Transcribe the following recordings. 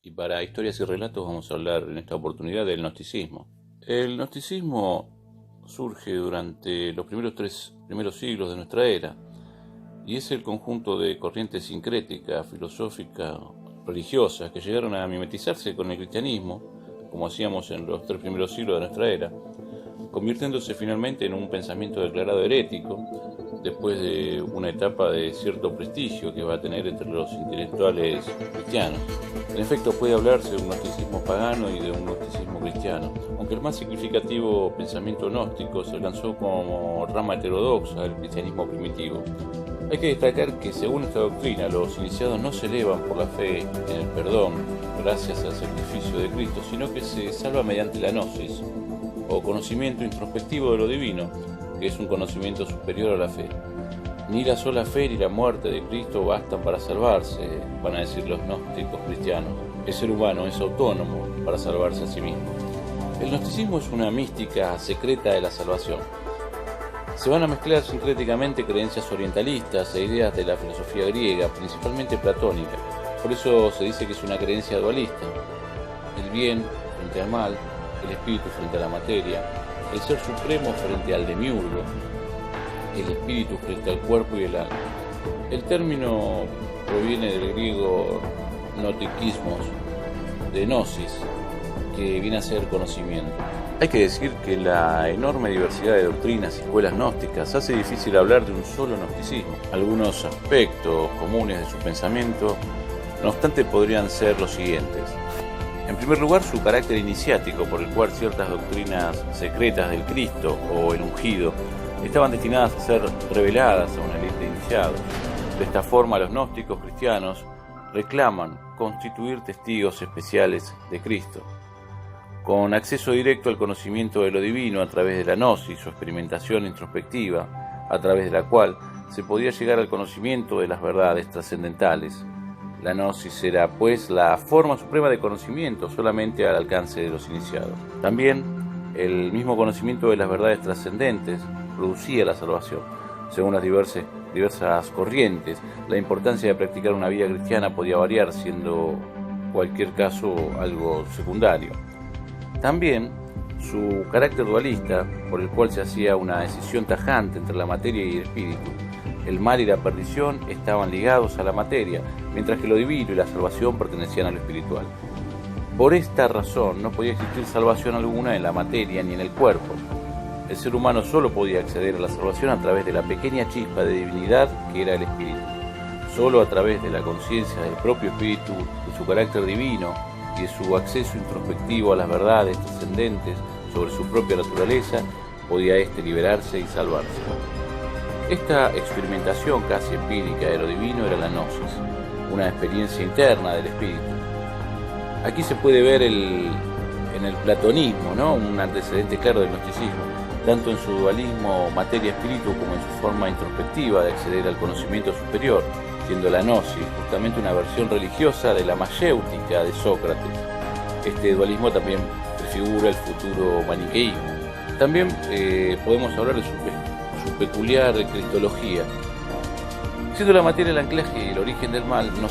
Y para historias y relatos vamos a hablar en esta oportunidad del gnosticismo. El gnosticismo surge durante los primeros siglos de nuestra era y es el conjunto de corrientes sincréticas, filosóficas, religiosas que llegaron a mimetizarse con el cristianismo, como hacíamos en los 3 primeros siglos de nuestra era, convirtiéndose finalmente en un pensamiento declarado herético, después de una etapa de cierto prestigio que va a tener entre los intelectuales cristianos. En efecto, puede hablarse de un gnosticismo pagano y de un gnosticismo cristiano, aunque el más significativo pensamiento gnóstico se lanzó como rama heterodoxa del cristianismo primitivo. Hay que destacar que según esta doctrina, los iniciados no se elevan por la fe en el perdón, gracias al sacrificio de Cristo, sino que se salva mediante la gnosis, o conocimiento introspectivo de lo divino, que es un conocimiento superior a la fe. Ni la sola fe ni la muerte de Cristo bastan para salvarse, van a decir los gnósticos cristianos. El ser humano es autónomo para salvarse a sí mismo. El gnosticismo es una mística secreta de la salvación. Se van a mezclar sincréticamente creencias orientalistas e ideas de la filosofía griega, principalmente platónica. Por eso se dice que es una creencia dualista. El bien frente al mal, el espíritu frente a la materia, el ser supremo frente al demiurgo, el espíritu frente al cuerpo y el alma. El término proviene del griego gnotikismos, de gnosis, que viene a ser conocimiento. Hay que decir que la enorme diversidad de doctrinas y escuelas gnósticas hace difícil hablar de un solo gnosticismo. Algunos aspectos comunes de su pensamiento, no obstante, podrían ser los siguientes. En primer lugar, su carácter iniciático, por el cual ciertas doctrinas secretas del Cristo o el ungido estaban destinadas a ser reveladas a una élite de iniciados. De esta forma, los gnósticos cristianos reclaman constituir testigos especiales de Cristo, con acceso directo al conocimiento de lo divino a través de la gnosis o experimentación introspectiva, a través de la cual se podía llegar al conocimiento de las verdades trascendentales. La gnosis era, pues, la forma suprema de conocimiento solamente al alcance de los iniciados. También, el mismo conocimiento de las verdades trascendentes producía la salvación. Según las diversas corrientes, la importancia de practicar una vida cristiana podía variar, siendo cualquier caso algo secundario. También, su carácter dualista, por el cual se hacía una decisión tajante entre la materia y el espíritu. El mal y la perdición estaban ligados a la materia, mientras que lo divino y la salvación pertenecían a lo espiritual. Por esta razón no podía existir salvación alguna en la materia ni en el cuerpo. El ser humano solo podía acceder a la salvación a través de la pequeña chispa de divinidad que era el espíritu. Solo a través de la conciencia del propio espíritu, de su carácter divino y de su acceso introspectivo a las verdades trascendentes sobre su propia naturaleza, podía éste liberarse y salvarse. Esta experimentación casi empírica de lo divino era la gnosis, una experiencia interna del espíritu. Aquí se puede ver en el platonismo, ¿no?, un antecedente claro del gnosticismo, tanto en su dualismo materia-espíritu como en su forma introspectiva de acceder al conocimiento superior, siendo la gnosis justamente una versión religiosa de la mayéutica de Sócrates. Este dualismo también prefigura el futuro maniqueísmo. También podemos hablar de su peculiar cristología. Siendo la materia el anclaje y el origen del mal, no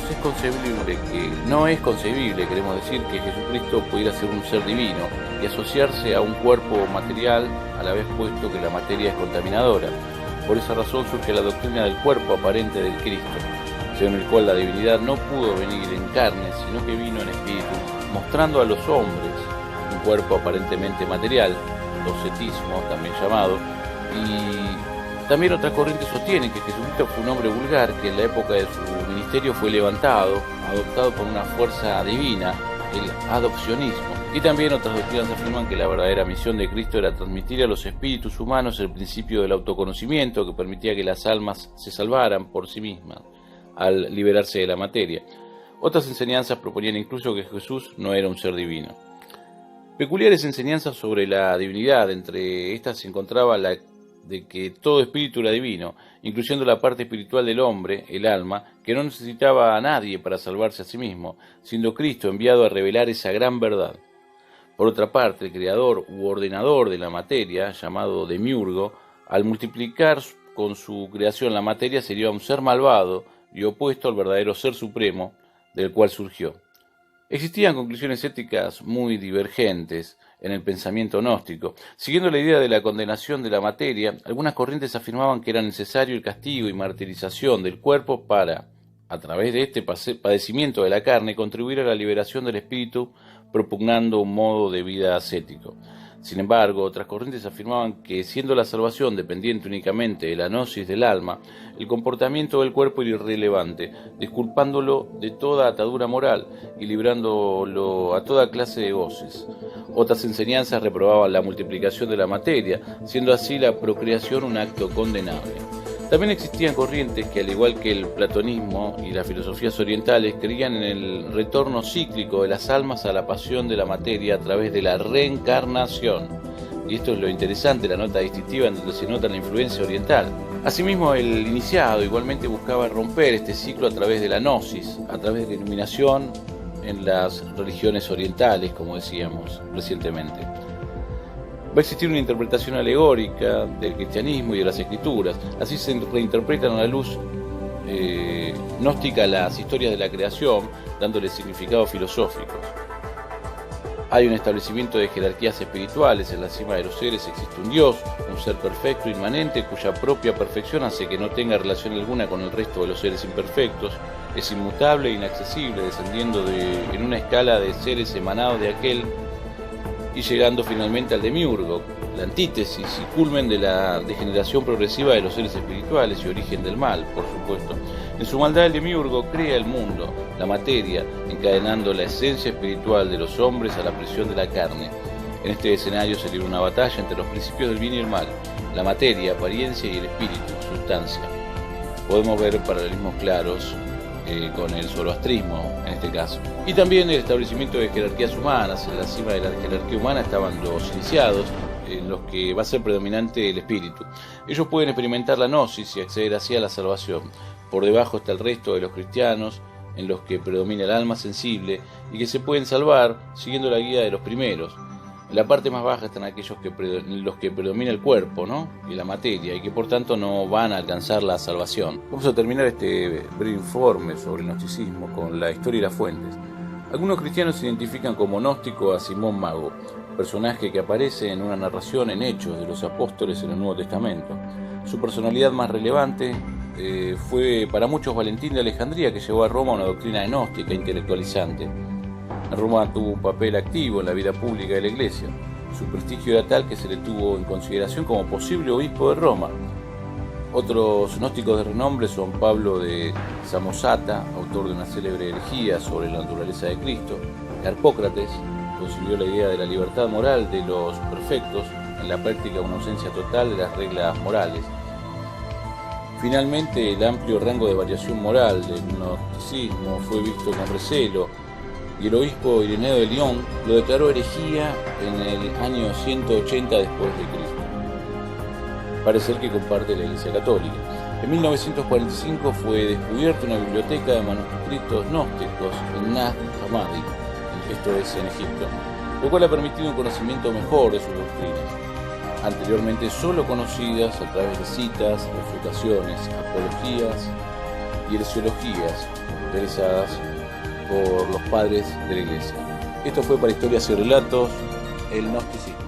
es concebible, queremos decir, que Jesucristo pudiera ser un ser divino y asociarse a un cuerpo material, a la vez puesto que la materia es contaminadora. Por esa razón surge la doctrina del cuerpo aparente del Cristo, según el cual la divinidad no pudo venir en carne, sino que vino en espíritu, mostrando a los hombres un cuerpo aparentemente material, docetismo también llamado, y también otras corrientes sostienen que Jesucristo fue un hombre vulgar que en la época de su ministerio fue levantado, adoptado por una fuerza divina, el adopcionismo. Y también otras doctrinas afirman que la verdadera misión de Cristo era transmitir a los espíritus humanos el principio del autoconocimiento que permitía que las almas se salvaran por sí mismas al liberarse de la materia. Otras enseñanzas proponían incluso que Jesús no era un ser divino. Peculiares enseñanzas sobre la divinidad, entre estas se encontraba la de que todo espíritu era divino, incluyendo la parte espiritual del hombre, el alma, que no necesitaba a nadie para salvarse a sí mismo, siendo Cristo enviado a revelar esa gran verdad. Por otra parte, el creador u ordenador de la materia, llamado demiurgo, al multiplicar con su creación la materia, sería un ser malvado y opuesto al verdadero ser supremo del cual surgió. Existían conclusiones éticas muy divergentes en el pensamiento gnóstico. Siguiendo la idea de la condenación de la materia, algunas corrientes afirmaban que era necesario el castigo y martirización del cuerpo para, a través de este padecimiento de la carne, contribuir a la liberación del espíritu, propugnando un modo de vida ascético. Sin embargo, otras corrientes afirmaban que, siendo la salvación dependiente únicamente de la gnosis del alma, el comportamiento del cuerpo era irrelevante, disculpándolo de toda atadura moral y librándolo a toda clase de goces. Otras enseñanzas reprobaban la multiplicación de la materia, siendo así la procreación un acto condenable. También existían corrientes que, al igual que el platonismo y las filosofías orientales, creían en el retorno cíclico de las almas a la pasión de la materia a través de la reencarnación. Y esto es lo interesante, la nota distintiva en donde se nota la influencia oriental. Asimismo, el iniciado igualmente buscaba romper este ciclo a través de la gnosis, a través de la iluminación en las religiones orientales, como decíamos recientemente. Va a existir una interpretación alegórica del cristianismo y de las escrituras. Así se reinterpretan a la luz gnóstica las historias de la creación, dándole significados filosóficos. Hay un establecimiento de jerarquías espirituales. En la cima de los seres existe un Dios, un ser perfecto, inmanente, cuya propia perfección hace que no tenga relación alguna con el resto de los seres imperfectos. Es inmutable e inaccesible, descendiendo en una escala de seres emanados de aquel y llegando finalmente al demiurgo, la antítesis y culmen de la degeneración progresiva de los seres espirituales y origen del mal, por supuesto. En su maldad el demiurgo crea el mundo, la materia, encadenando la esencia espiritual de los hombres a la prisión de la carne. En este escenario se libra una batalla entre los principios del bien y el mal, la materia, apariencia, y el espíritu, sustancia. Podemos ver paralelismos claros con el zoroastrismo en este caso. Y también el establecimiento de jerarquías humanas. En la cima de la jerarquía humana estaban los iniciados, en los que va a ser predominante el espíritu. Ellos pueden experimentar la gnosis y acceder así a la salvación. Por debajo está el resto de los cristianos, en los que predomina el alma sensible y que se pueden salvar siguiendo la guía de los primeros. En la parte más baja están aquellos en los que predomina el cuerpo, ¿no?, y la materia, y que por tanto no van a alcanzar la salvación. Vamos a terminar este breve informe sobre el gnosticismo con la historia y las fuentes. Algunos cristianos identifican como gnóstico a Simón Mago, personaje que aparece en una narración en Hechos de los Apóstoles en el Nuevo Testamento. Su personalidad más relevante fue para muchos Valentín de Alejandría, que llevó a Roma una doctrina gnóstica intelectualizante. En Roma tuvo un papel activo en la vida pública de la Iglesia. Su prestigio era tal que se le tuvo en consideración como posible obispo de Roma. Otros gnósticos de renombre son Pablo de Samosata, autor de una célebre herejía sobre la naturaleza de Cristo. Harpócrates concibió la idea de la libertad moral de los perfectos, en la práctica una ausencia total de las reglas morales. Finalmente, el amplio rango de variación moral del gnosticismo fue visto con recelo, y el obispo Ireneo de Lyon lo declaró herejía en el año 180 después de Cristo. Parece que comparte la Iglesia Católica. En 1945 fue descubierta una biblioteca de manuscritos gnósticos en Nag Hammadi, esto es en Egipto, lo cual ha permitido un conocimiento mejor de sus doctrinas, anteriormente solo conocidas a través de citas, refutaciones, apologías y heresiologías realizadas por los padres de la Iglesia. Esto fue para Historias y Relatos, el gnosticismo.